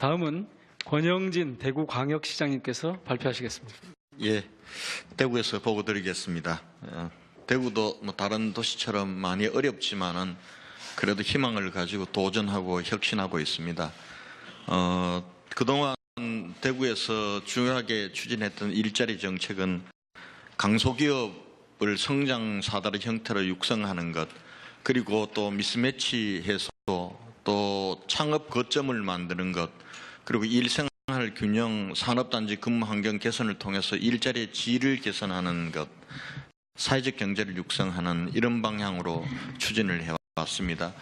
다음은 권영진 대구광역시장님께서 발표하시겠습니다. 예, 대구에서 보고 드리겠습니다. 대구도 뭐 다른 도시처럼 많이 어렵지만은 그래도 희망을 가지고 도전하고 혁신하고 있습니다. 그동안 대구에서 중요하게 추진했던 일자리 정책은 강소기업을 성장 사다리 형태로 육성하는 것, 그리고 또 미스매치해서 또 창업 거점을 만드는 것, 그리고 일생활 균형, 산업단지 근무 환경 개선을 통해서 일자리의 질을 개선하는 것, 사회적 경제를 육성하는 이런 방향으로 추진을 해왔습니다.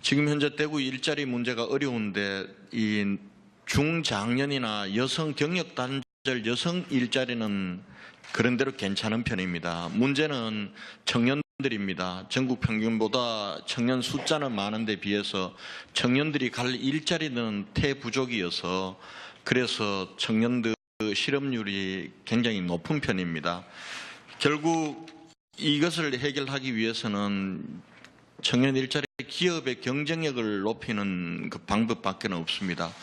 지금 현재 대구 일자리 문제가 어려운데 이 중장년이나 여성 경력단절 여성 일자리는 그런대로 괜찮은 편입니다. 문제는 청년들입니다. 전국 평균보다 청년 숫자는 많은데 비해서 청년들이 갈 일자리는 태부족이어서 그래서 청년들 실업률이 굉장히 높은 편입니다. 결국 이것을 해결하기 위해서는 청년 일자리 기업의 경쟁력을 높이는 그 방법밖에 없습니다.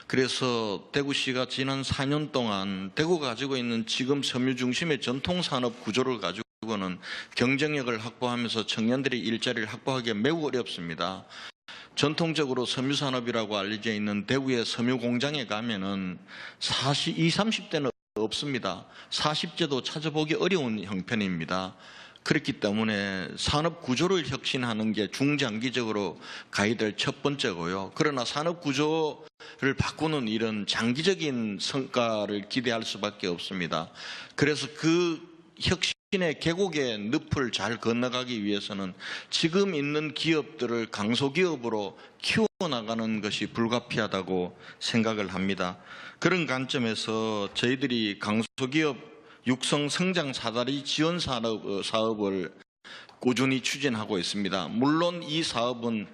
그래서 대구시가 지난 4년 동안 대구가 가지고 있는 지금 섬유 중심의 전통산업 구조를 가지고는 경쟁력을 확보하면서 청년들이 일자리를 확보하기가 매우 어렵습니다. 전통적으로 섬유산업이라고 알려져 있는 대구의 섬유공장에 가면은 20, 30대는 없습니다. 40대도 찾아보기 어려운 형편입니다. 그렇기 때문에 산업 구조를 혁신하는 게 중장기적으로 가야 될 첫 번째고요. 그러나 산업 구조를 바꾸는 이런 장기적인 성과를 기대할 수밖에 없습니다. 그래서 그 혁신의 계곡의 늪을 잘 건너가기 위해서는 지금 있는 기업들을 강소기업으로 키워나가는 것이 불가피하다고 생각을 합니다. 그런 관점에서 저희들이 강소기업 육성 성장 사다리 지원 사업을 꾸준히 추진하고 있습니다. 물론 이 사업은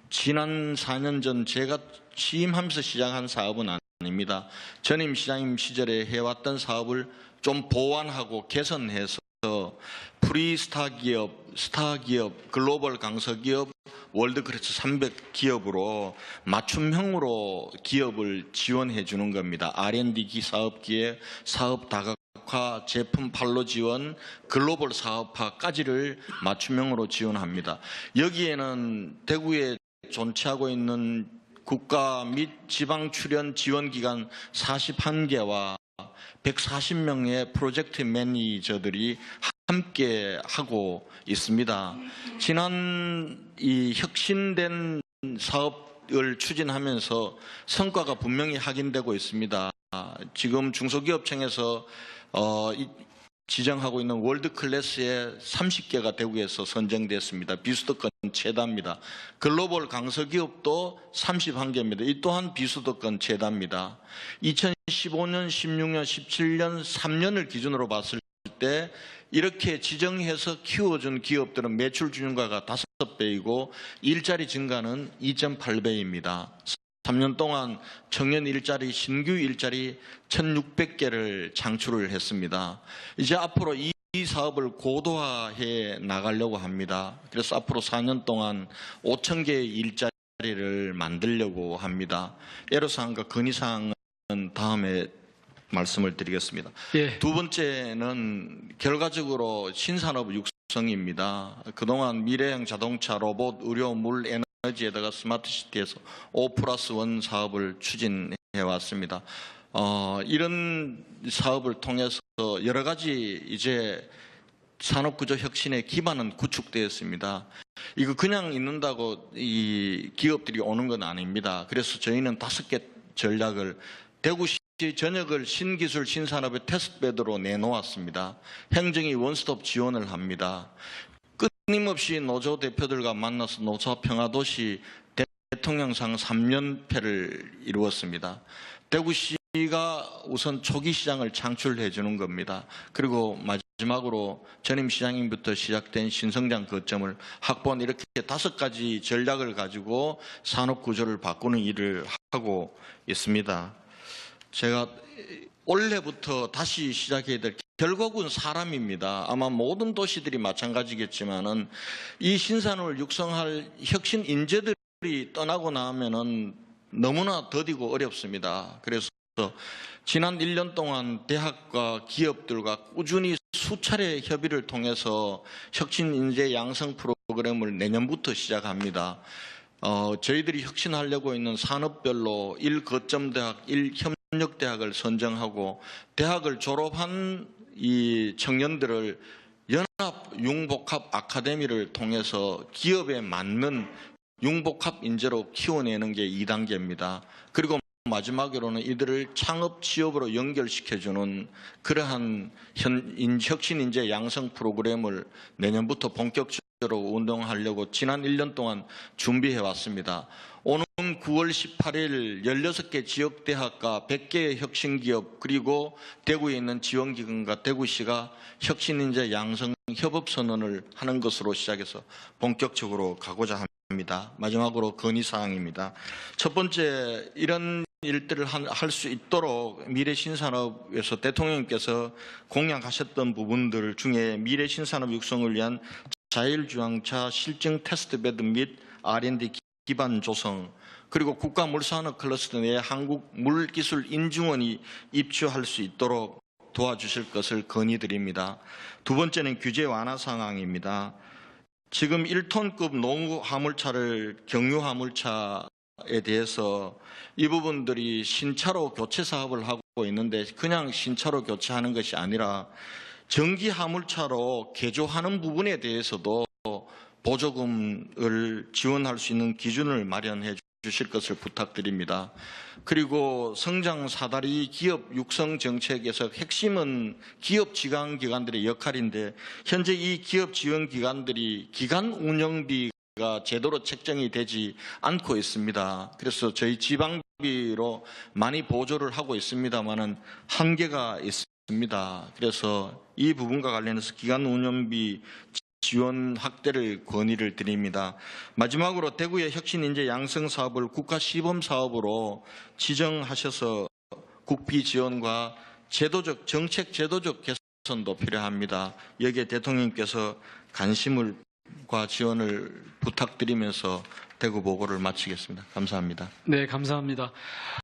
지난 4년 전 제가 취임하면서 시작한 사업은 아닙니다. 전임 시장님 시절에 해왔던 사업을 좀 보완하고 개선해서 프리스타 기업, 스타 기업, 글로벌 강서기업, 월드크래치 300 기업으로 맞춤형으로 기업을 지원해 주는 겁니다. R&D 사업기획, 사업 다각화, 제품 판로 지원, 글로벌 사업화까지를 맞춤형으로 지원합니다. 여기에는 대구에 존재하고 있는 국가 및 지방 출연 지원기관 41개와 140명의 프로젝트 매니저들이 함께 하고 있습니다. 지난 이 혁신된 사업을 추진하면서 성과가 분명히 확인되고 있습니다. 지금 중소기업청에서 지정하고 있는 월드클래스의 30개가 대구에서 선정됐습니다. 비수도권 최다입니다. 글로벌 강서기업도 31개입니다. 이 또한 비수도권 최다입니다. 2015년, 16년, 17년, 3년을 기준으로 봤을 때 이렇게 지정해서 키워준 기업들은 매출 증가가 5배이고 일자리 증가는 2.8배입니다. 3년 동안 청년 일자리, 신규 일자리 1,600개를 창출을 했습니다. 이제 앞으로 이 사업을 고도화해 나가려고 합니다. 그래서 앞으로 4년 동안 5,000개의 일자리를 만들려고 합니다. 애로사항과 건의사항은 다음에 말씀을 드리겠습니다. 예. 두 번째는 결과적으로 신산업 육성입니다. 그동안 미래형 자동차, 로봇, 의료, 물, 에너지에다가 스마트시티에서 5+1 사업을 추진해 왔습니다. 이런 사업을 통해서 여러 가지 이제 산업구조 혁신의 기반은 구축되었습니다. 이거 그냥 있는다고 이 기업들이 오는 건 아닙니다. 그래서 저희는 5개 전략을 대구시 전역을 신기술 신산업의 테스트베드로 내놓았습니다. 행정이 원스톱 지원을 합니다. 끊임없이 노조 대표들과 만나서 노사 평화도시 대통령상 3연패를 이루었습니다. 대구시가 우선 초기 시장을 창출해 주는 겁니다. 그리고 마지막으로 전임 시장님부터 시작된 신성장 거점을 확보한 이렇게 5가지 전략을 가지고 산업 구조를 바꾸는 일을 하고 있습니다. 제가 올해부터 다시 시작해야 될 결국은 사람입니다. 아마 모든 도시들이 마찬가지겠지만은 이 신산업을 육성할 혁신 인재들이 떠나고 나면은 너무나 더디고 어렵습니다. 그래서 지난 1년 동안 대학과 기업들과 꾸준히 수차례 협의를 통해서 혁신 인재 양성 프로그램을 내년부터 시작합니다. 저희들이 혁신하려고 있는 산업별로 1거점대학, 1협력대학을 선정하고 대학을 졸업한 이 청년들을 연합 융복합 아카데미를 통해서 기업에 맞는 융복합 인재로 키워내는 게 2단계입니다. 그리고 마지막으로는 이들을 창업 취업으로 연결시켜주는 그러한 혁신 인재 양성 프로그램을 내년부터 본격적으로 운동하려고 지난 1년 동안 준비해 왔습니다. 오는 9월 18일 16개 지역대학과 100개의 혁신기업 그리고 대구에 있는 지원기관과 대구시가 혁신인재 양성 협업선언을 하는 것으로 시작해서 본격적으로 가고자 합니다. 마지막으로 건의사항입니다. 첫 번째, 이런 일들을 할 수 있도록 미래신산업에서 대통령님께서 공약하셨던 부분들 중에 미래신산업 육성을 위한 자율주행차 실증 테스트베드 및 R&D 기반 조성, 그리고 국가물산업 클러스터 내에 한국 물기술 인증원이 입주할 수 있도록 도와주실 것을 건의드립니다. 두 번째는 규제 완화 상황입니다. 지금 1톤급 농후 화물차를 경유 화물차에 대해서 이 부분들이 신차로 교체 사업을 하고 있는데 그냥 신차로 교체하는 것이 아니라 전기 화물차로 개조하는 부분에 대해서도 보조금을 지원할 수 있는 기준을 마련해 주실 것을 부탁드립니다. 그리고 성장 사다리 기업 육성 정책에서 핵심은 기업 지원 기관들의 역할인데 현재 이 기업 지원 기관들이 기간 운영비가 제대로 책정이 되지 않고 있습니다. 그래서 저희 지방비로 많이 보조를 하고 있습니다만은 한계가 있습니다. 그래서 이 부분과 관련해서 기간 운영비 지원 확대를 건의를 드립니다. 마지막으로 대구의 혁신인재 양성 사업을 국가 시범 사업으로 지정하셔서 국비 지원과 제도적 정책 제도적 개선도 필요합니다. 여기에 대통령님께서 관심과 지원을 부탁드리면서 대구 보고를 마치겠습니다. 감사합니다. 네, 감사합니다.